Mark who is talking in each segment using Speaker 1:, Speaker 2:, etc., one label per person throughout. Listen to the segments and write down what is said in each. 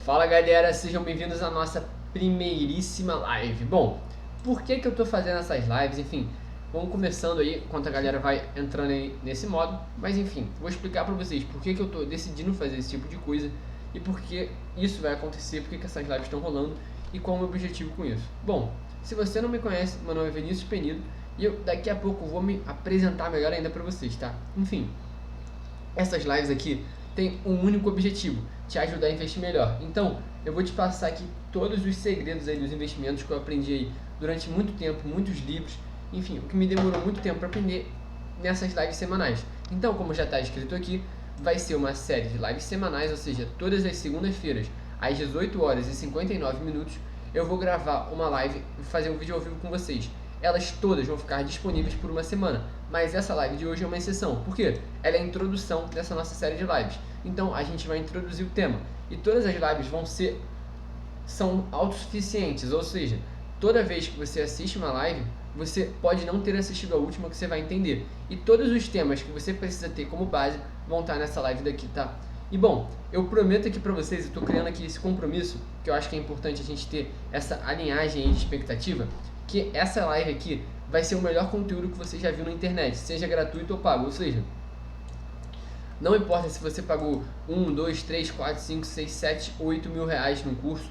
Speaker 1: Fala galera, sejam bem-vindos à nossa primeiríssima live. Bom, por que eu tô fazendo essas lives? Enfim, vamos começando aí enquanto a galera vai entrando aí nesse modo. Mas enfim, vou explicar pra vocês por que eu tô decidindo fazer esse tipo de coisa e por que isso vai acontecer, por que essas lives estão rolando e qual é o meu objetivo com isso. Bom, se você não me conhece, meu nome é Vinícius Penido e eu daqui a pouco vou me apresentar melhor ainda pra vocês, tá? Enfim, essas lives aqui têm um único objetivo: te ajudar a investir melhor. Então, eu vou te passar aqui todos os segredos aí dos investimentos que eu aprendi aí durante muito tempo, muitos livros, enfim, o que me demorou muito tempo para aprender nessas lives semanais. Então, como já está escrito aqui, vai ser uma série de lives semanais, ou seja, todas as segundas-feiras, às 18 horas e 59 minutos, eu vou gravar uma live e fazer um vídeo ao vivo com vocês. Elas todas vão ficar disponíveis por uma semana, mas essa live de hoje é uma exceção. Por quê? Ela é a introdução dessa nossa série de lives. Então a gente vai introduzir o tema e todas as lives são autossuficientes, ou seja, toda vez que você assiste uma live, você pode não ter assistido a última que você vai entender. E todos os temas que você precisa ter como base vão estar nessa live daqui, tá? E bom, eu prometo aqui pra vocês, eu tô criando aqui esse compromisso, que eu acho que é importante a gente ter essa alinhagem aí de expectativa, que essa live aqui vai ser o melhor conteúdo que você já viu na internet, seja gratuito ou pago, ou seja, não importa se você pagou 1, 2, 3, 4, 5, 6, 7, 8 mil reais no curso,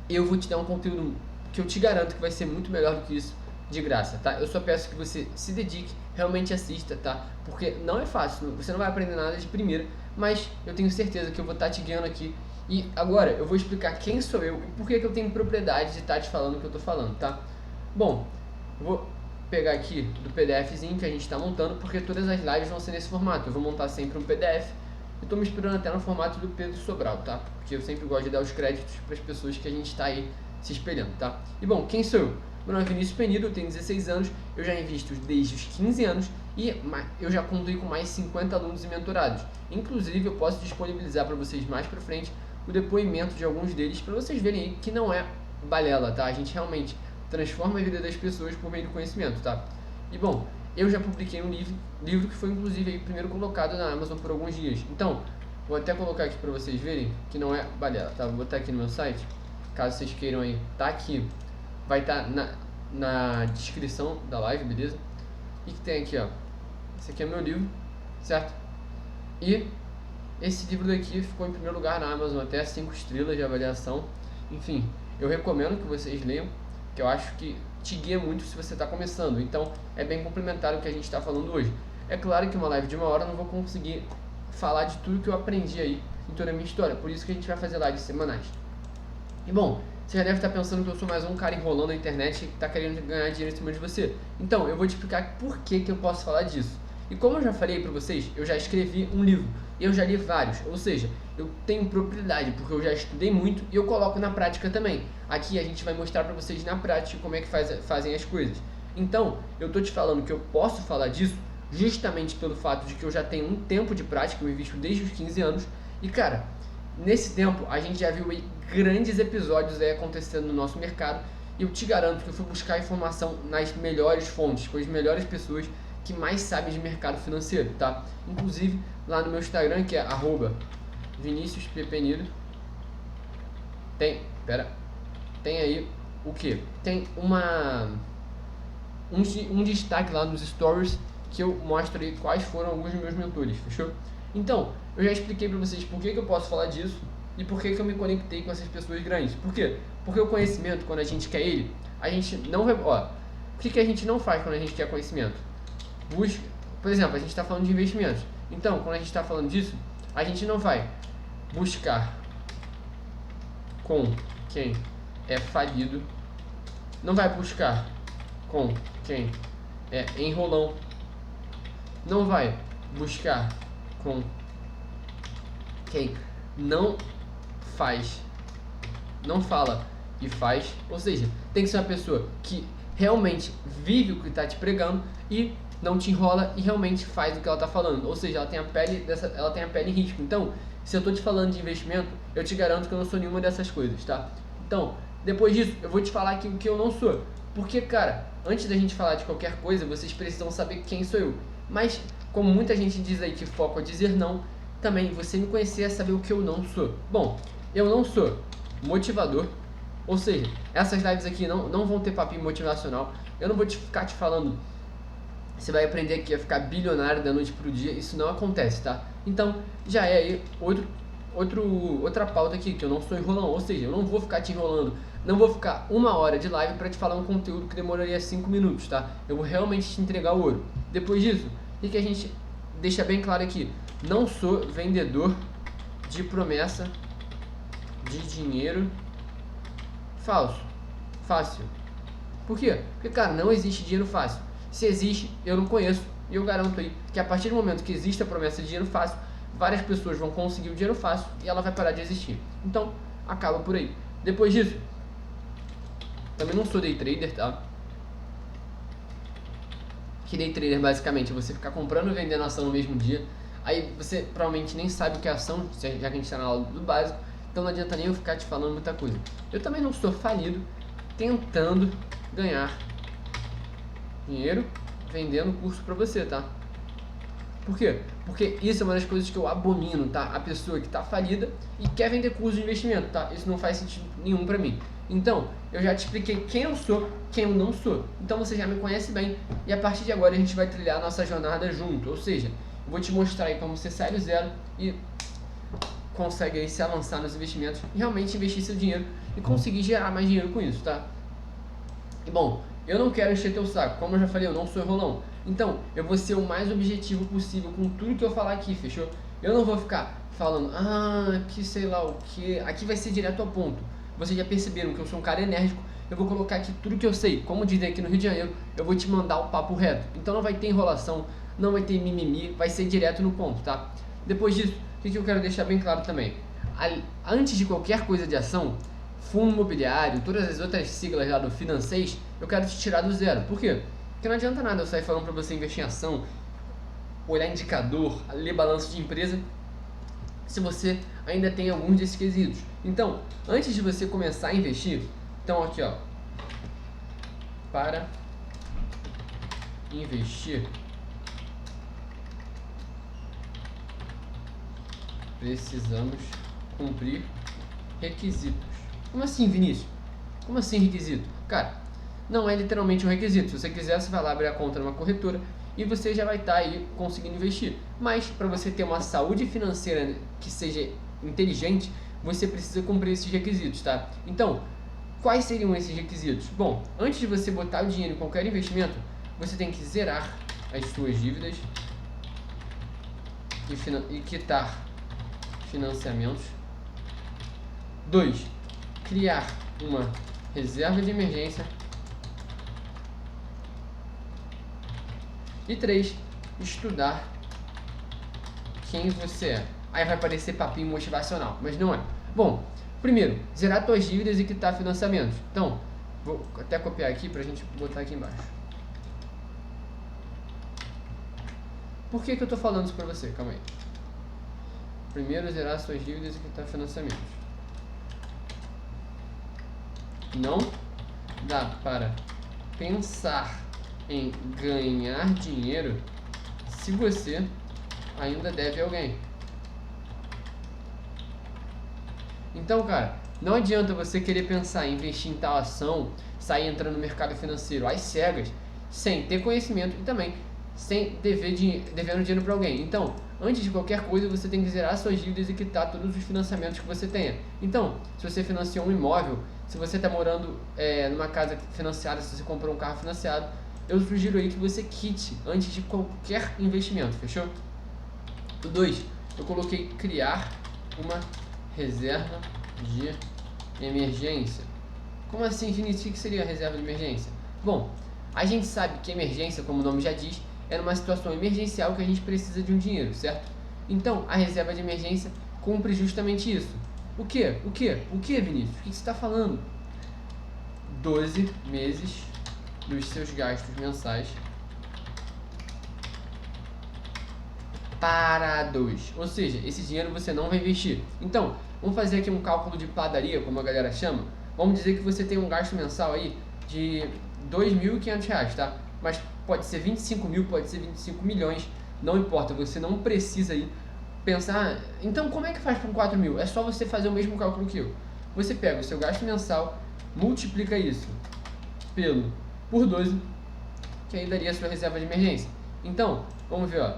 Speaker 1: eu vou te dar um conteúdo que eu te garanto que vai ser muito melhor do que isso de graça, tá? Eu só peço que você se dedique, realmente assista, tá? Porque não é fácil, você não vai aprender nada de primeira, mas eu tenho certeza que eu vou estar te guiando aqui. E agora eu vou explicar quem sou eu e por que eu tenho propriedade de estar te falando o que eu tô falando, tá? Bom, eu vou pegar aqui do PDFzinho que a gente está montando, porque todas as lives vão ser nesse formato. Eu vou montar sempre um PDF. Eu estou me inspirando até no formato do Pedro Sobral, tá? Porque eu sempre gosto de dar os créditos para as pessoas que a gente está aí se espelhando, tá? E bom, quem sou eu? Meu nome é Vinícius Penido, eu tenho 16 anos, eu já invisto desde os 15 anos e eu já contei com mais 50 alunos e mentorados. Inclusive, eu posso disponibilizar para vocês mais para frente o depoimento de alguns deles para vocês verem aí que não é balela, tá? A gente realmente transforma a vida das pessoas por meio do conhecimento, tá? E bom, eu já publiquei um livro que foi inclusive aí primeiro colocado na Amazon por alguns dias. Então, vou até colocar aqui para vocês verem que não é balela, tá? Vou botar aqui no meu site, caso vocês queiram aí, tá aqui, vai estar na descrição da live, beleza? E que tem aqui, ó, esse aqui é meu livro, certo? E esse livro daqui ficou em primeiro lugar na Amazon, até 5 estrelas de avaliação. Enfim, eu recomendo que vocês leiam, que eu acho que te guia muito se você está começando. Então é bem complementar o que a gente está falando hoje. É claro que uma live de 1 hora eu não vou conseguir falar de tudo que eu aprendi aí em toda a minha história, por isso que a gente vai fazer lives semanais. E bom, você já deve estar pensando que eu sou mais um cara enrolando na internet que está querendo ganhar dinheiro em cima de você. Então eu vou te explicar por que eu posso falar disso. E como eu já falei para vocês, eu já escrevi um livro e eu já li vários, ou seja, eu tenho propriedade porque eu já estudei muito e eu coloco na prática também. Aqui a gente vai mostrar para vocês na prática como é que fazem as coisas. Então, eu tô te falando que eu posso falar disso justamente pelo fato de que eu já tenho um tempo de prática, eu invisto desde os 15 anos e cara, nesse tempo a gente já viu aí grandes episódios aí acontecendo no nosso mercado e eu te garanto que eu fui buscar informação nas melhores fontes, com as melhores pessoas que mais sabem de mercado financeiro, tá? Inclusive lá no meu Instagram, que é @ViniciusPPenido, tem aí o que? Tem um destaque lá nos stories que eu mostro aí quais foram alguns dos meus mentores, fechou? Então, eu já expliquei pra vocês por que eu posso falar disso e por que eu me conectei com essas pessoas grandes. Por quê? Porque o conhecimento, quando a gente quer ele, a gente não vai... Ó, o que a gente não faz quando a gente quer conhecimento? Busca, por exemplo, a gente está falando de investimentos. Então, quando a gente está falando disso, a gente não vai buscar com quem é falido, não vai buscar com quem é enrolão, não vai buscar com quem não faz, não fala e faz, ou seja, tem que ser uma pessoa que realmente vive o que está te pregando e não te enrola e realmente faz o que ela está falando, ou seja, ela tem a pele em risco. Então, se eu estou te falando de investimento, eu te garanto que eu não sou nenhuma dessas coisas, tá? Então, depois disso, eu vou te falar aqui o que eu não sou, porque, cara, antes da gente falar de qualquer coisa, vocês precisam saber quem sou eu. Mas, como muita gente diz aí que foco é dizer não, também você me conhecer é saber o que eu não sou. Bom, eu não sou motivador, ou seja, essas lives aqui não vão ter papinho motivacional. Eu não vou ficar te falando, você vai aprender aqui a ficar bilionário da noite pro dia, isso não acontece, tá? Então, já é aí outra pauta aqui, que eu não sou enrolão, ou seja, eu não vou ficar te enrolando, não vou ficar 1 hora de live para te falar um conteúdo que demoraria 5 minutos, tá? Eu vou realmente te entregar o ouro. Depois disso, o que a gente deixa bem claro aqui? Não sou vendedor de promessa de dinheiro fácil. Por quê? Porque, cara, não existe dinheiro fácil. Se existe, eu não conheço, e eu garanto aí que a partir do momento que existe a promessa de dinheiro fácil, várias pessoas vão conseguir o dinheiro fácil e ela vai parar de existir. Então, acaba por aí. Depois disso, também não sou day trader, tá? Que day trader basicamente é você ficar comprando e vendendo ação no mesmo dia. Aí você provavelmente nem sabe o que é ação, já que a gente está na aula do básico. Então não adianta nem eu ficar te falando muita coisa. Eu também não sou falido tentando ganhar dinheiro vendendo curso pra você, tá? Por quê? Porque isso é uma das coisas que eu abomino, tá? A pessoa que tá falida e quer vender curso de investimento, tá? Isso não faz sentido nenhum pra mim. Então, eu já te expliquei quem eu sou, quem eu não sou. Então você já me conhece bem e a partir de agora a gente vai trilhar a nossa jornada junto. Ou seja, eu vou te mostrar aí como você sai do zero e consegue aí se avançar nos investimentos e realmente investir seu dinheiro e conseguir gerar mais dinheiro com isso, tá? E bom, eu não quero encher teu saco, como eu já falei, eu não sou enrolão. Então, eu vou ser o mais objetivo possível com tudo que eu falar aqui, fechou? Eu não vou ficar falando, que sei lá o que. Aqui vai ser direto ao ponto. Vocês já perceberam que eu sou um cara enérgico. Eu vou colocar aqui tudo que eu sei. Como dizem aqui no Rio de Janeiro, eu vou te mandar o papo reto. Então não vai ter enrolação, não vai ter mimimi, vai ser direto no ponto, tá? Depois disso, o que eu quero deixar bem claro também? Antes de qualquer coisa de ação, fundo imobiliário, todas as outras siglas lá do Financeiros, eu quero te tirar do zero. Por quê? Porque não adianta nada eu sair falando para você investir em ação, olhar indicador, ler balanço de empresa, se você ainda tem alguns desses quesitos. Então, antes de você começar a investir, então aqui ó, para investir, precisamos cumprir requisitos. Como assim, Vinícius? Como assim requisito? Cara, não é literalmente um requisito. Se você quiser, você vai lá abrir a conta numa corretora e você já vai estar aí conseguindo investir. Mas para você ter uma saúde financeira que seja inteligente, você precisa cumprir esses requisitos, tá? Então, quais seriam esses requisitos? Bom, antes de você botar o dinheiro em qualquer investimento, você tem que zerar as suas dívidas e quitar financiamentos. 2. Criar uma reserva de emergência. E 3. Estudar quem você é. Aí vai parecer papinho motivacional, mas não é. Bom, primeiro, zerar suas dívidas e quitar financiamentos. Então, vou até copiar aqui pra gente botar aqui embaixo. Por que eu tô falando isso pra você? Calma aí. Primeiro, zerar suas dívidas e quitar financiamentos. Não dá para pensar em ganhar dinheiro se você ainda deve alguém. Então, cara, não adianta você querer pensar em investir em tal ação, sair entrando no mercado financeiro às cegas, sem ter conhecimento e também sem devendo dinheiro para alguém. Então, antes de qualquer coisa, você tem que zerar suas dívidas e quitar todos os financiamentos que você tenha. Então, se você financiou um imóvel, se você está morando numa casa financiada, se você comprou um carro financiado, eu sugiro aí que você quite antes de qualquer investimento, fechou? O 2, eu coloquei criar uma reserva de emergência. Como assim, Vinícius? O que seria a reserva de emergência? Bom, a gente sabe que emergência, como o nome já diz, é numa situação emergencial que a gente precisa de um dinheiro, certo? Então, a reserva de emergência cumpre justamente isso. O que, Vinícius? O que você está falando? 12 meses dos seus gastos mensais parados. Ou seja, esse dinheiro você não vai investir. Então, vamos fazer aqui um cálculo de padaria, como a galera chama. Vamos dizer que você tem um gasto mensal aí de R$ 2.500, tá? Mas pode ser 25 mil, pode ser 25 milhões, não importa. Você não precisa aí pensar, então como é que faz com 4 mil? É só você fazer o mesmo cálculo que eu. Você pega o seu gasto mensal, multiplica isso por 12, que aí daria a sua reserva de emergência. Então, vamos ver, ó,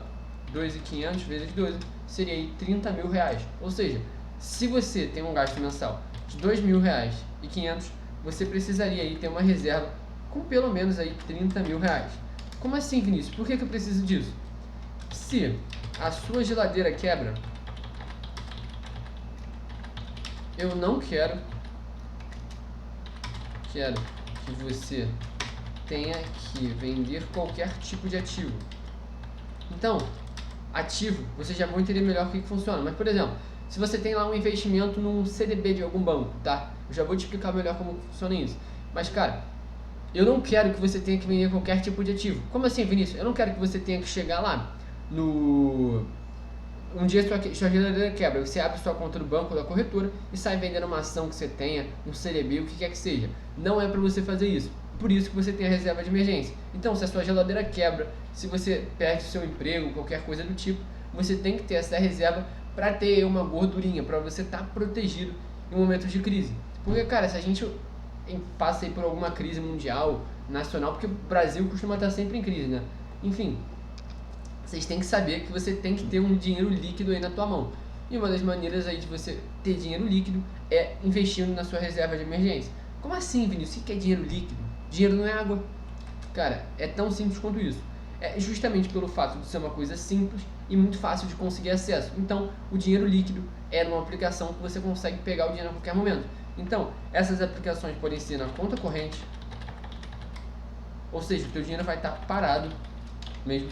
Speaker 1: 2.500 vezes 12 seria aí 30 mil reais. Ou seja, se você tem um gasto mensal de 2.000 reais e 500, você precisaria aí ter uma reserva com pelo menos aí 30 mil reais. Como assim, Vinícius? Por que eu preciso disso? Se a sua geladeira quebra, eu não quero que você tenha que vender qualquer tipo de ativo. Então, ativo, vocês já vão entender melhor o que funciona. Mas, por exemplo, se você tem lá um investimento num CDB de algum banco, tá? Eu já vou te explicar melhor como funciona isso. Mas, cara, eu não quero que você tenha que vender qualquer tipo de ativo. Como assim, Vinícius? Eu não quero que você tenha que chegar lá no... Um dia sua geladeira quebra, você abre sua conta do banco ou da corretora e sai vendendo uma ação que você tenha, um CDB, o que quer que seja. Não é para você fazer isso. Por isso que você tem a reserva de emergência. Então, se a sua geladeira quebra, se você perde o seu emprego, qualquer coisa do tipo, você tem que ter essa reserva para ter uma gordurinha, para você estar protegido em momentos de crise. Porque, cara, se a gente passa aí por alguma crise mundial, nacional, porque o Brasil costuma estar sempre em crise, né? Enfim, vocês têm que saber que você tem que ter um dinheiro líquido aí na tua mão. E uma das maneiras aí de você ter dinheiro líquido é investindo na sua reserva de emergência. Como assim, Vinícius? O que é dinheiro líquido? Dinheiro não é água. Cara, é tão simples quanto isso. É justamente pelo fato de ser uma coisa simples e muito fácil de conseguir acesso. Então, o dinheiro líquido é uma aplicação que você consegue pegar o dinheiro a qualquer momento. Então, essas aplicações podem ser na conta corrente, ou seja, o teu dinheiro vai estar parado mesmo.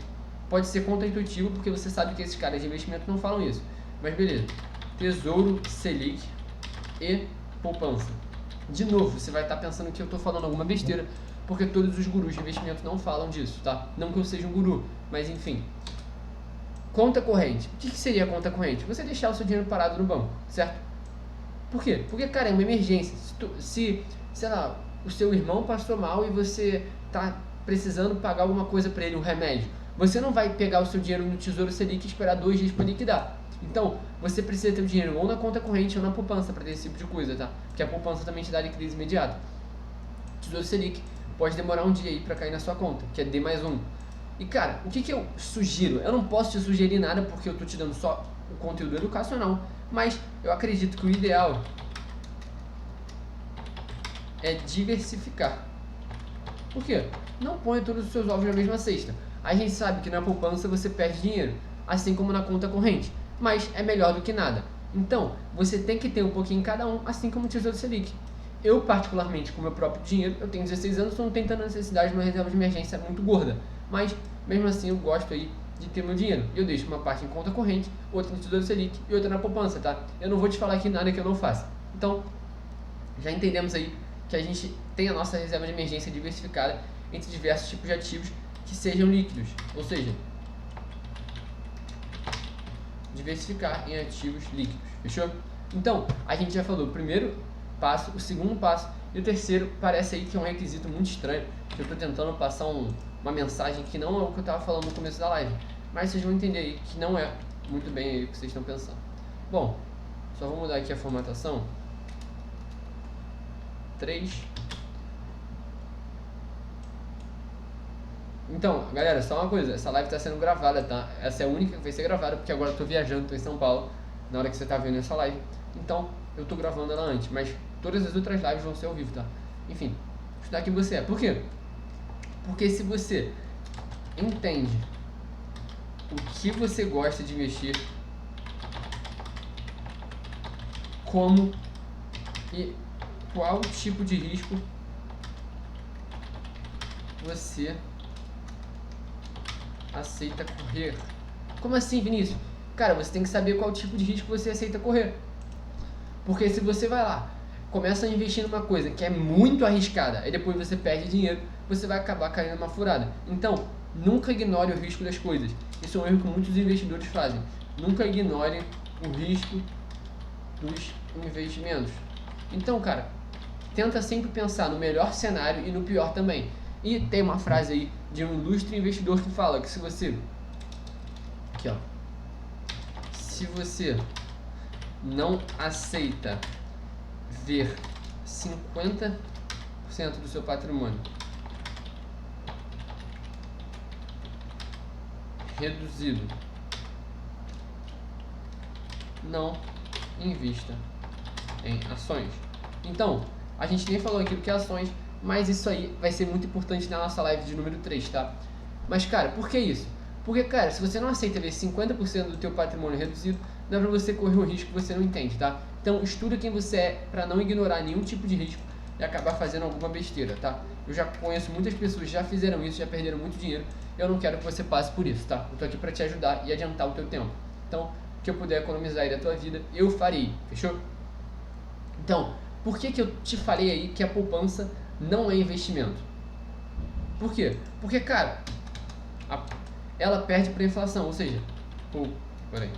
Speaker 1: Pode ser conta intuitiva, porque você sabe que esses caras de investimento não falam isso. Mas beleza. Tesouro Selic e poupança. De novo, você vai estar pensando que eu estou falando alguma besteira, porque todos os gurus de investimento não falam disso, tá? Não que eu seja um guru, mas enfim. Conta corrente. O que seria conta corrente? Você deixar o seu dinheiro parado no banco, certo? Por quê? Porque, cara, é uma emergência. Se sei lá, o seu irmão passou mal e você tá precisando pagar alguma coisa para ele, um remédio, você não vai pegar o seu dinheiro no Tesouro Selic e esperar 2 dias para liquidar. Então, você precisa ter o dinheiro ou na conta corrente ou na poupança para ter esse tipo de coisa, tá? Porque a poupança também te dá liquidez imediata. Tesouro Selic pode demorar um dia aí para cair na sua conta, que é D+1. E, cara, o que eu sugiro? Eu não posso te sugerir nada porque eu tô te dando só o conteúdo educacional, mas eu acredito que o ideal é diversificar. Por quê? Não ponha todos os seus ovos na mesma cesta. A gente sabe que na poupança você perde dinheiro, assim como na conta corrente, mas é melhor do que nada. Então, você tem que ter um pouquinho em cada um, assim como o Tesouro Selic. Eu, particularmente, com o meu próprio dinheiro, eu tenho 16 anos, estou tentando a necessidade de uma reserva de emergência muito gorda. Mas, mesmo assim, eu gosto aí de ter meu dinheiro. Eu deixo uma parte em conta corrente, outra no Tesouro Selic e outra na poupança, tá? Eu não vou te falar aqui nada que eu não faça. Então, já entendemos aí que a gente tem a nossa reserva de emergência diversificada entre diversos tipos de ativos que sejam líquidos, ou seja, diversificar em ativos líquidos, fechou? Então, a gente já falou o primeiro passo, o segundo passo e o terceiro parece aí que é um requisito muito estranho, que eu estou tentando passar uma mensagem que não é o que eu estava falando no começo da live, mas vocês vão entender aí que não é muito bem aí o que vocês estão pensando. Bom, só vou mudar aqui a formatação. 3. Então, galera, só uma coisa, essa live está sendo gravada, tá? Essa é a única que vai ser gravada, porque agora eu tô viajando, tô em São Paulo, na hora que você tá vendo essa live. Então, eu tô gravando ela antes, mas todas as outras lives vão ser ao vivo, tá? Enfim, vou estudar quem você é. Por quê? Porque se você entende o que você gosta de investir, como e qual tipo de risco você aceita correr. Como assim, Vinícius? Cara, você tem que saber qual tipo de risco você aceita correr. Porque se você vai lá, começa a investir numa coisa que é muito arriscada, aí depois você perde dinheiro, você vai acabar caindo numa furada. Então, nunca ignore o risco das coisas. Isso é um erro que muitos investidores fazem. Nunca ignore o risco dos investimentos. Então, cara, tenta sempre pensar no melhor cenário e no pior também. E tem uma frase aí de um ilustre investidor que fala que se você... Aqui, ó. se você não aceita ver 50% do seu patrimônio reduzido, não invista em ações. Então, a gente nem falou aqui do que é ações, mas isso aí vai ser muito importante na nossa live de número 3, tá? Mas, cara, por que isso? Porque, cara, se você não aceita ver 50% do teu patrimônio reduzido, dá pra você correr um risco que você não entende, tá? Então, estuda quem você é pra não ignorar nenhum tipo de risco e acabar fazendo alguma besteira, tá? Eu já conheço muitas pessoas que já fizeram isso, já perderam muito dinheiro. Eu não quero que você passe por isso, tá? Eu tô aqui pra te ajudar e adiantar o teu tempo. Então, o que eu puder economizar aí da tua vida, eu farei, fechou? Então, por que eu te falei aí que a poupança não é investimento? Por quê? Porque, cara, ela perde para inflação, ou seja, peraí.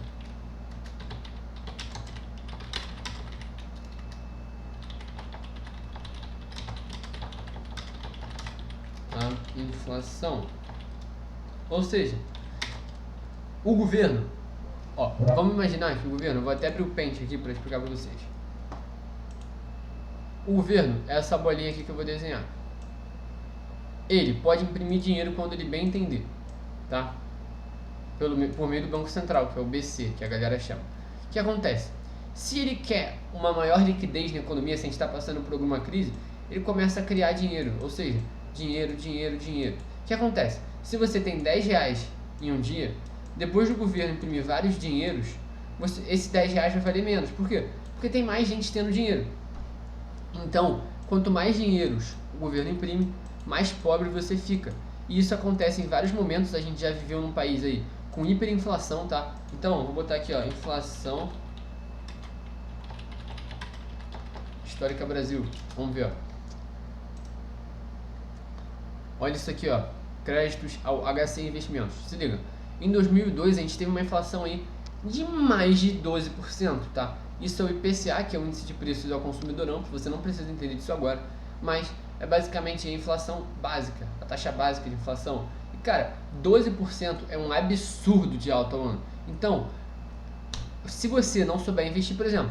Speaker 1: A inflação. Ou seja, o governo, ó, vamos imaginar que o governo, eu vou até abrir o Paint aqui para explicar para vocês. O governo é essa bolinha aqui que eu vou desenhar. Ele pode imprimir dinheiro quando ele bem entender, tá? Por meio do Banco Central, que é o BC, que a galera chama. O que acontece? Se ele quer uma maior liquidez na economia, se a gente está passando por alguma crise, ele começa a criar dinheiro, ou seja, dinheiro. O que acontece? Se você tem 10 reais em um dia, depois do governo imprimir vários dinheiros, esse 10 reais vai valer menos. Por quê? Porque tem mais gente tendo dinheiro. Então, quanto mais dinheiros o governo imprime, mais pobre você fica. E isso acontece em vários momentos, a gente já viveu num país aí com hiperinflação, tá? Então, vou botar aqui, ó, inflação histórica Brasil. Vamos ver, ó. Olha isso aqui, ó. Créditos ao HC Investimentos. Se liga. Em 2002 a gente teve uma inflação aí de mais de 12%, tá? Isso é o IPCA, que é o índice de preços ao consumidor amplo. Você não precisa entender disso agora, mas é basicamente a inflação básica, a taxa básica de inflação. E cara, 12% é um absurdo de alto ao ano. Então, se você não souber investir, por exemplo,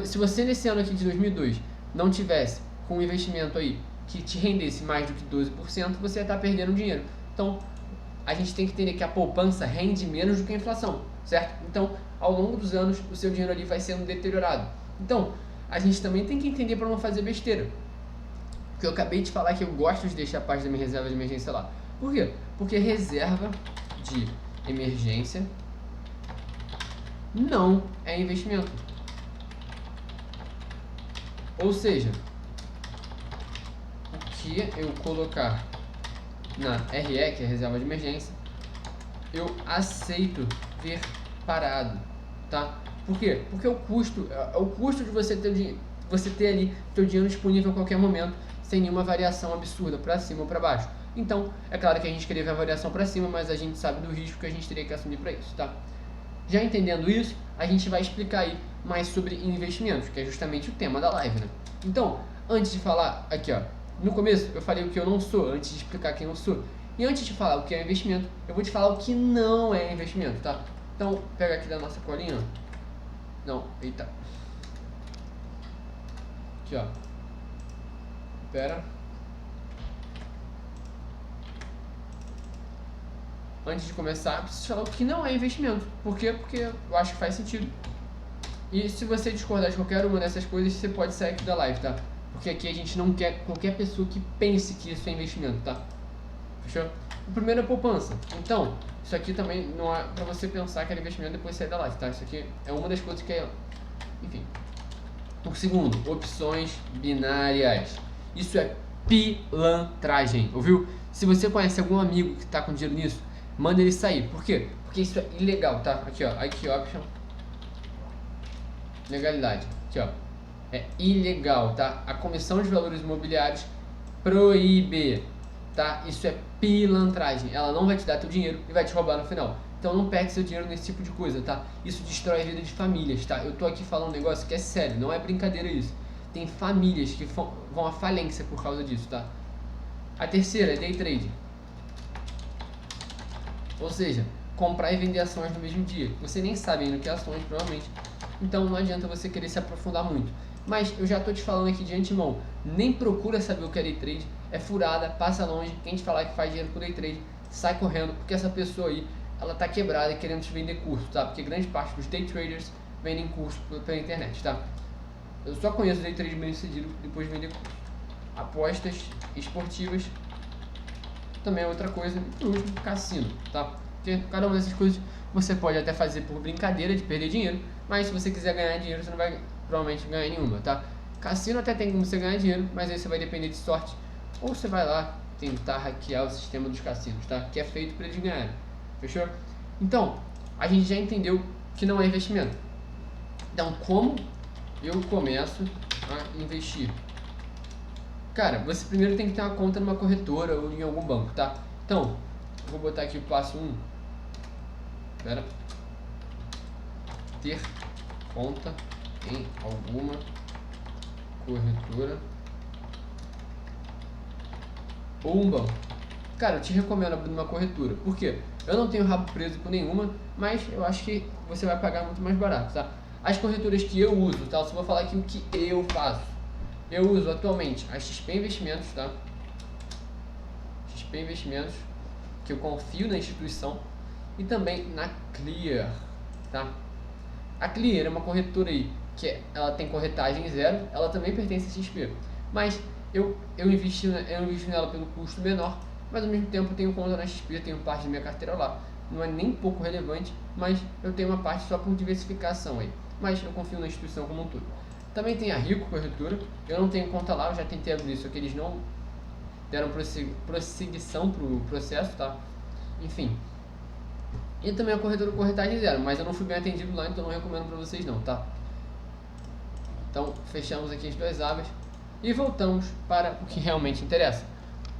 Speaker 1: se você nesse ano aqui de 2002 não tivesse com um investimento aí que te rendesse mais do que 12%, você ia estar perdendo dinheiro. Então, a gente tem que entender que a poupança rende menos do que a inflação, certo? Então, ao longo dos anos, o seu dinheiro ali vai sendo deteriorado. Então, a gente também tem que entender para não fazer besteira. Porque eu acabei de falar que eu gosto de deixar parte da minha reserva de emergência lá. Por quê? Porque reserva de emergência não é investimento. Ou seja, o que eu colocar na RE, que é reserva de emergência, eu aceito ver parado, tá? Por quê? Porque o custo de você ter ali teu dinheiro disponível a qualquer momento, sem nenhuma variação absurda para cima ou para baixo. Então, é claro que a gente queria ver a variação para cima, mas a gente sabe do risco que a gente teria que assumir para isso, tá? Já entendendo isso, a gente vai explicar aí mais sobre investimentos, que é justamente o tema da live, né? Então, antes de falar aqui, ó, no começo eu falei o que eu não sou, antes de explicar quem eu sou. E antes de falar o que é investimento, eu vou te falar o que não é investimento, tá? Então, pega aqui da nossa colinha, ó. Não, eita. Aqui, ó. Pera. Antes de começar, eu preciso falar o que não é investimento. Por quê? Porque eu acho que faz sentido. E se você discordar de qualquer uma dessas coisas, você pode sair aqui da live, tá? Porque aqui a gente não quer qualquer pessoa que pense que isso é investimento, tá? Fechou? O primeiro é poupança. Então, isso aqui também não é pra você pensar que era investimento e depois sair da live, tá? Isso aqui é uma das coisas que é... Enfim. O segundo, opções binárias. Isso é pilantragem, ouviu? Se você conhece algum amigo que tá com dinheiro nisso, manda ele sair. Por quê? Porque isso é ilegal, tá? Aqui, ó. IQ Option. Legalidade. Aqui, ó. É ilegal, tá? A Comissão de Valores Imobiliários proíbe, tá? Isso é pilantragem. Ela não vai te dar teu dinheiro e vai te roubar no final. Então não pegue seu dinheiro nesse tipo de coisa, tá? Isso destrói a vida de famílias, tá? Eu tô aqui falando um negócio que é sério, não é brincadeira isso. Tem famílias que vão à falência por causa disso, tá? A terceira é day trade. Ou seja, comprar e vender ações no mesmo dia. Você nem sabe ainda o que é ações, provavelmente. Então não adianta você querer se aprofundar muito. Mas eu já estou te falando aqui de antemão, nem procura saber o que é day trade, é furada, passa longe. Quem te falar que faz dinheiro com day trade, sai correndo, porque essa pessoa aí, ela tá quebrada e querendo te vender curso, tá? Porque grande parte dos day traders vendem curso pela internet, tá? Eu só conheço day trade bem sucedido depois de vender curso. Apostas esportivas também é outra coisa. E por último, cassino, tá? Porque cada uma dessas coisas você pode até fazer por brincadeira de perder dinheiro, mas se você quiser ganhar dinheiro, você não vai provavelmente ganhar nenhuma, tá? Cassino até tem como você ganhar dinheiro, mas aí você vai depender de sorte, ou você vai lá tentar hackear o sistema dos cassinos, tá? Que é feito para eles ganharem, fechou? Então, a gente já entendeu que não é investimento. Então, como eu começo a investir? Cara, você primeiro tem que ter uma conta numa corretora ou em algum banco, tá? Então, eu vou botar aqui o passo 1. Espera. Ter conta em alguma corretora ou um banco. Cara, eu te recomendo abrir uma corretora. Por quê? Eu não tenho rabo preso com nenhuma, mas eu acho que você vai pagar muito mais barato, tá? As corretoras que eu uso, tá? Eu só vou falar aqui o que eu faço. Eu uso atualmente a XP Investimentos, tá? XP Investimentos, que eu confio na instituição, e também na Clear, tá? A Clear é uma corretora aí que ela tem corretagem zero, ela também pertence a XP, mas eu invisto nela pelo custo menor, mas ao mesmo tempo eu tenho conta na XP, tenho parte da minha carteira lá, não é nem pouco relevante, mas eu tenho uma parte só por diversificação aí, mas eu confio na instituição como um todo. Também tem a Rico Corretora, eu não tenho conta lá, eu já tentei abrir isso, só que eles não deram prosseguição pro processo, tá? Enfim. E também a corretora corretagem zero, mas eu não fui bem atendido lá, então não recomendo pra vocês não, tá? Então, fechamos aqui as duas abas e voltamos para o que realmente interessa.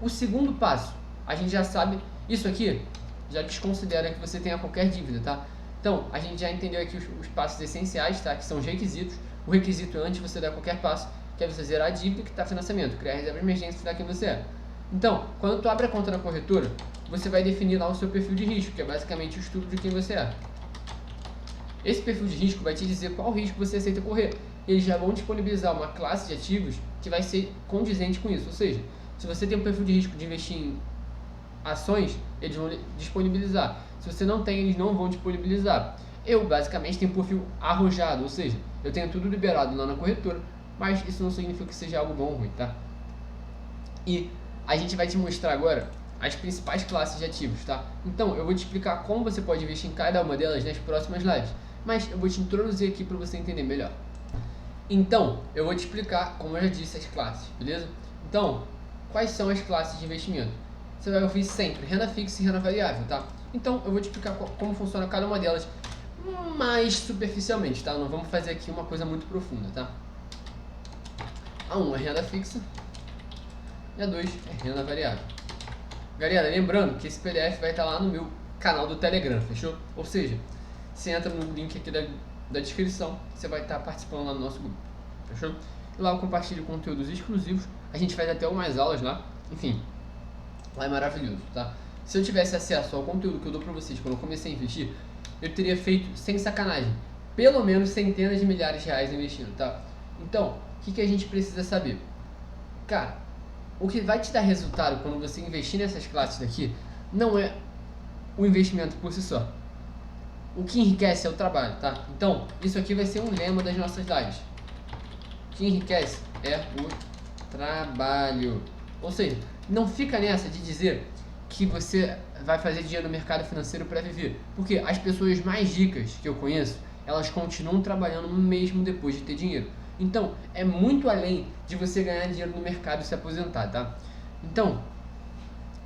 Speaker 1: O segundo passo, a gente já sabe, isso aqui já desconsidera que você tenha qualquer dívida, tá? Então, a gente já entendeu aqui os passos essenciais, tá? Que são os requisitos. O requisito antes de você dar qualquer passo, que é você zerar a dívida que está financiamento, criar reserva de emergência para quem você é. Então, quando tu abre a conta na corretora, você vai definir lá o seu perfil de risco, que é basicamente o estudo de quem você é. Esse perfil de risco vai te dizer qual risco você aceita correr. Eles já vão disponibilizar uma classe de ativos que vai ser condizente com isso. Ou seja, se você tem um perfil de risco de investir em ações, eles vão disponibilizar. Se você não tem, eles não vão disponibilizar. Eu basicamente tenho um perfil arrojado, ou seja, eu tenho tudo liberado lá na corretora, mas isso não significa que seja algo bom ou ruim, tá? E a gente vai te mostrar agora as principais classes de ativos, tá? Então eu vou te explicar como você pode investir em cada uma delas nas próximas lives, mas eu vou te introduzir aqui para você entender melhor. Então, eu vou te explicar, como eu já disse, as classes, beleza? Então, quais são as classes de investimento? Você vai ouvir sempre renda fixa e renda variável, tá? Então, eu vou te explicar como funciona cada uma delas mais superficialmente, tá? Não vamos fazer aqui uma coisa muito profunda, tá? A 1 é renda fixa e a 2 é renda variável. Galera, lembrando que esse PDF vai estar lá no meu canal do Telegram, fechou? Ou seja, você entra no link aqui da descrição, você vai estar participando lá no nosso grupo, fechou? E lá eu compartilho conteúdos exclusivos, a gente faz até umas aulas lá, enfim, lá é maravilhoso, tá? Se eu tivesse acesso ao conteúdo que eu dou pra vocês quando eu comecei a investir, eu teria feito, sem sacanagem, pelo menos centenas de milhares de reais investindo, tá? Então, o que a gente precisa saber? Cara, o que vai te dar resultado quando você investir nessas classes daqui não é o investimento por si só. O que enriquece é o trabalho, tá? Então, isso aqui vai ser um lema das nossas lives. O que enriquece é o trabalho. Ou seja, não fica nessa de dizer que você vai fazer dinheiro no mercado financeiro para viver. Porque as pessoas mais ricas que eu conheço, elas continuam trabalhando mesmo depois de ter dinheiro. Então, é muito além de você ganhar dinheiro no mercado e se aposentar, tá? Então,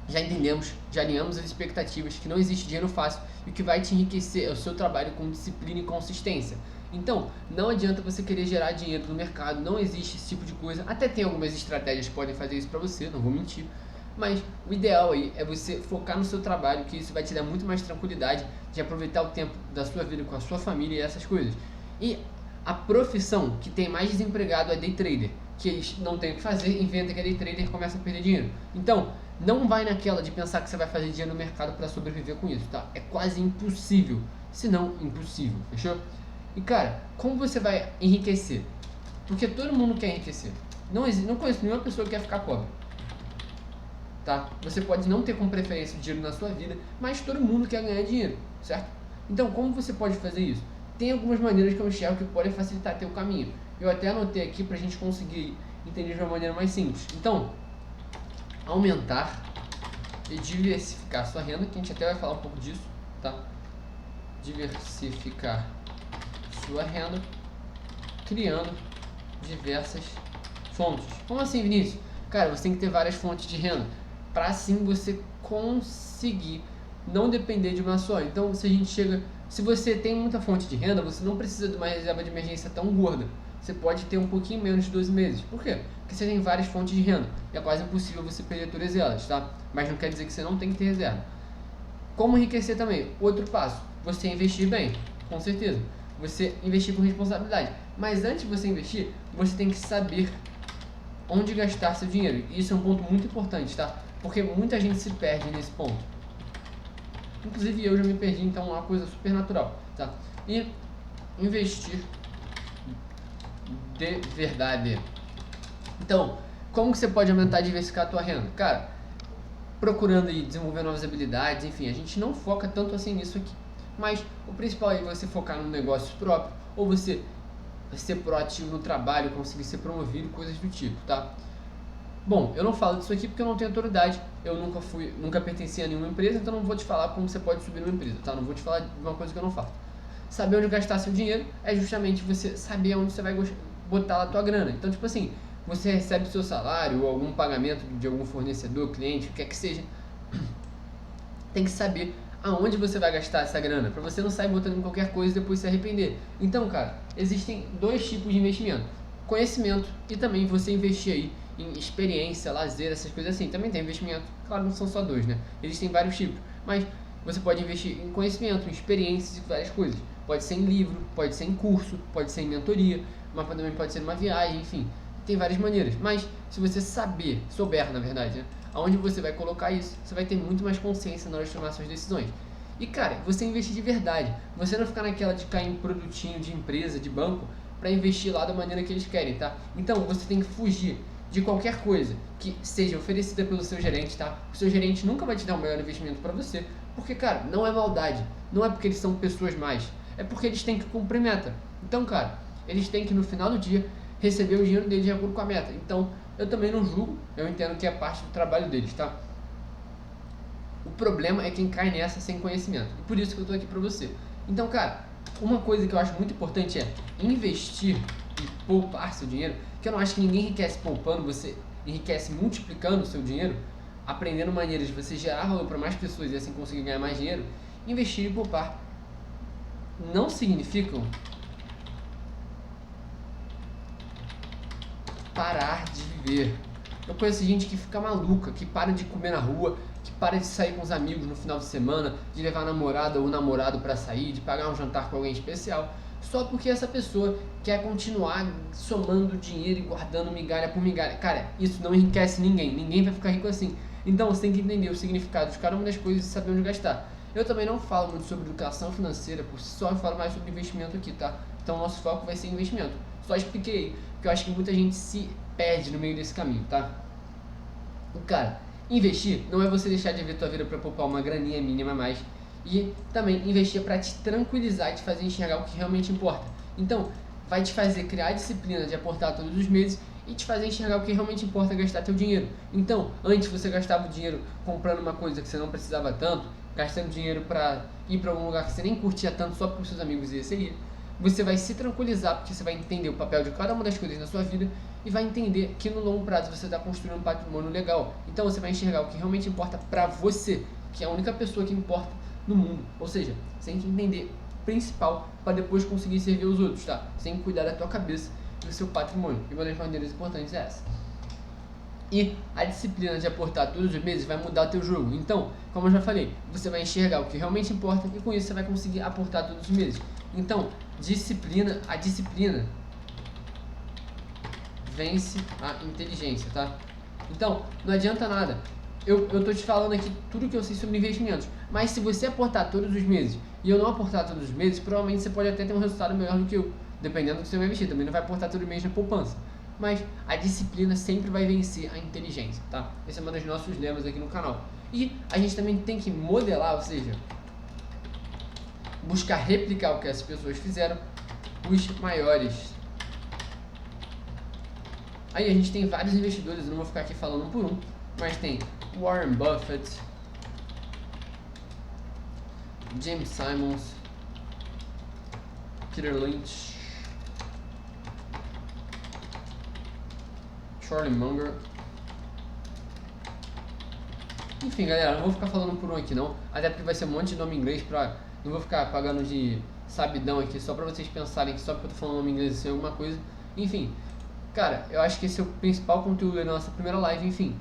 Speaker 1: já entendemos, já alinhamos as expectativas que não existe dinheiro fácil e o que vai te enriquecer é o seu trabalho com disciplina e consistência. Então, não adianta você querer gerar dinheiro no mercado, não existe esse tipo de coisa. Até tem algumas estratégias que podem fazer isso pra você, não vou mentir. Mas o ideal aí é você focar no seu trabalho, que isso vai te dar muito mais tranquilidade de aproveitar o tempo da sua vida com a sua família e essas coisas. E a profissão que tem mais desempregado é day trader, que eles não têm o que fazer, inventa que é day trader e começa a perder dinheiro. Então, Não vai naquela de pensar que você vai fazer dinheiro no mercado para sobreviver com isso, tá? É quase impossível, se não impossível, fechou? E cara, como você vai enriquecer? Porque todo mundo quer enriquecer. Não conheço nenhuma pessoa que quer ficar pobre, tá? Você pode não ter como preferência o dinheiro na sua vida, mas todo mundo quer ganhar dinheiro, certo? Então, como você pode fazer isso? Tem algumas maneiras que eu enxergo que podem facilitar teu caminho. Eu até anotei aqui pra gente conseguir entender de uma maneira mais simples. Então, aumentar e diversificar sua renda, que a gente até vai falar um pouco disso, tá? Diversificar sua renda, criando diversas fontes. Como assim, Vinícius? Cara, você tem que ter várias fontes de renda para assim você conseguir não depender de uma só. Então, se você tem muita fonte de renda, você não precisa de uma reserva de emergência tão gorda. Você pode ter um pouquinho menos de 12 meses. Por quê? Porque você tem várias fontes de renda. E é quase impossível você perder todas elas, tá? Mas não quer dizer que você não tem que ter reserva. Como enriquecer também? Outro passo, você investir bem, com certeza. Você investir com responsabilidade. Mas antes de você investir, você tem que saber onde gastar seu dinheiro. E isso é um ponto muito importante, tá? Porque muita gente se perde nesse ponto. Inclusive eu já me perdi, então é uma coisa super natural, tá? E investir de verdade. Então, como que você pode aumentar e diversificar a tua renda? Cara, procurando e desenvolver novas habilidades, enfim, a gente não foca tanto assim nisso aqui. Mas o principal é você focar no negócio próprio, ou você ser proativo no trabalho, conseguir ser promovido, coisas do tipo, tá? Bom, eu não falo disso aqui porque eu não tenho autoridade, eu nunca pertenci a nenhuma empresa, então não vou te falar como você pode subir numa empresa, tá? Não vou te falar de uma coisa que eu não faço. Saber onde gastar seu dinheiro é justamente você saber onde você vai botar a tua grana. Então, tipo assim, você recebe seu salário ou algum pagamento de algum fornecedor, cliente, o que quer que seja, tem que saber aonde você vai gastar essa grana, para você não sair botando em qualquer coisa e depois se arrepender. Então, cara, existem dois tipos de investimento: conhecimento e também você investir aí em experiência, lazer, essas coisas assim. Também tem investimento, claro, não são só dois, né? Existem vários tipos, mas você pode investir em conhecimento, em experiências e várias coisas. Pode ser em livro, pode ser em curso, pode ser em mentoria, mas também pode ser numa viagem, enfim. Tem várias maneiras, mas se você souber na verdade, né, aonde você vai colocar isso, você vai ter muito mais consciência na hora de tomar suas decisões. E cara, você investir de verdade, você não ficar naquela de cair em produtinho de empresa, de banco, para investir lá da maneira que eles querem, tá? Então você tem que fugir de qualquer coisa que seja oferecida pelo seu gerente, tá? O seu gerente nunca vai te dar o melhor investimento para você, porque cara, não é maldade, não é porque eles são pessoas más, é porque eles têm que cumprir meta. Então cara, eles têm que no final do dia receber o dinheiro deles de acordo com a meta. Então, eu também não julgo, eu entendo que é parte do trabalho deles, tá? O problema é quem cai nessa sem conhecimento. E por isso que eu tô aqui pra você. Então, cara, uma coisa que eu acho muito importante é investir e poupar seu dinheiro, que eu não acho que ninguém enriquece poupando, você enriquece multiplicando o seu dinheiro, aprendendo maneiras de você gerar valor para mais pessoas e assim conseguir ganhar mais dinheiro. Investir e poupar não significam parar de viver. Eu conheço gente que fica maluca, que para de comer na rua, que para de sair com os amigos no final de semana, de levar a namorada ou namorado para sair, de pagar um jantar com alguém especial, só porque essa pessoa quer continuar somando dinheiro e guardando migalha por migalha. Cara, isso não enriquece ninguém, ninguém vai ficar rico assim. Então você tem que entender o significado de cada uma das coisas e saber onde gastar. Eu também não falo muito sobre educação financeira por si só, eu falo mais sobre investimento aqui, tá? Então nosso foco vai ser investimento. Só expliquei, porque eu acho que muita gente se perde no meio desse caminho, tá? E cara, investir não é você deixar de ver tua vida para poupar uma graninha mínima a mais. E também investir é para te tranquilizar e te fazer enxergar o que realmente importa. Então, vai te fazer criar a disciplina de aportar todos os meses e te fazer enxergar o que realmente importa é gastar teu dinheiro. Então, antes você gastava o dinheiro comprando uma coisa que você não precisava tanto, gastando dinheiro para ir para algum lugar que você nem curtia tanto só porque os seus amigos iam seguir. Você vai se tranquilizar porque você vai entender o papel de cada uma das coisas na sua vida e vai entender que no longo prazo você está construindo um patrimônio legal. Então você vai enxergar o que realmente importa para você, que é a única pessoa que importa no mundo. Ou seja, você tem que entender o principal para depois conseguir servir os outros, tá? Você tem que cuidar da tua cabeça e do seu patrimônio. E uma das maneiras importantes é essa. E a disciplina de aportar todos os meses vai mudar o teu jogo. Então, como eu já falei, você vai enxergar o que realmente importa e com isso você vai conseguir aportar todos os meses. Então, a disciplina vence a inteligência, tá? Então, não adianta nada eu tô te falando aqui tudo que eu sei sobre investimentos. Mas se você aportar todos os meses e eu não aportar todos os meses, provavelmente você pode até ter um resultado melhor do que eu, dependendo do que você vai investir. Também não vai aportar todo mês na poupança. Mas a disciplina sempre vai vencer a inteligência, tá? Esse é um dos nossos lemas aqui no canal. E a gente também tem que modelar, ou seja, buscar replicar o que essas pessoas fizeram, os maiores. Aí a gente tem vários investidores, eu não vou ficar aqui falando um por um, mas tem Warren Buffett, James Simons, Peter Lynch, Charlie Munger. Enfim, galera, não vou ficar falando por um aqui não, até porque vai ser um monte de nome em inglês pra... Não vou ficar pagando de sabidão aqui só pra vocês pensarem que só porque eu tô falando nome em inglês isso é alguma coisa. Enfim, cara, eu acho que esse é o principal conteúdo da nossa primeira live. Enfim,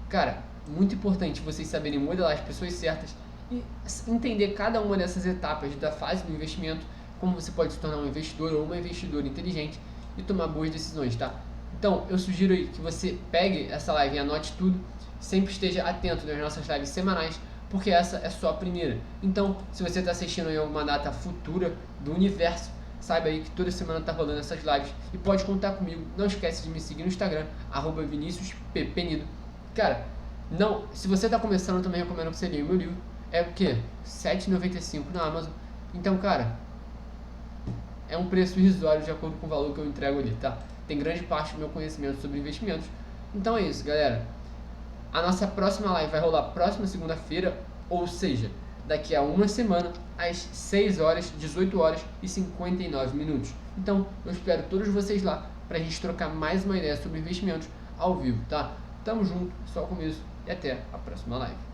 Speaker 1: cara, muito importante vocês saberem modelar as pessoas certas e entender cada uma dessas etapas da fase do investimento, como você pode se tornar um investidor ou uma investidora inteligente e tomar boas decisões, tá? Então, eu sugiro aí que você pegue essa live e anote tudo, sempre esteja atento nas nossas lives semanais, porque essa é só a primeira. Então, se você está assistindo em alguma data futura do universo, saiba aí que toda semana tá rolando essas lives e pode contar comigo. Não esquece de me seguir no Instagram, @viniciusppenido. Cara, não, se você tá começando, eu também recomendo que você leia o meu livro. É o quê? R$ 7,95 na Amazon. Então, cara, é um preço irrisório de acordo com o valor que eu entrego ali, tá? Tem grande parte do meu conhecimento sobre investimentos. Então é isso, galera. A nossa próxima live vai rolar próxima segunda-feira, ou seja, daqui a uma semana, às 6 horas, 18 horas e 59 minutos. Então, eu espero todos vocês lá pra gente trocar mais uma ideia sobre investimentos ao vivo, tá? Tamo junto, só o começo e até a próxima live.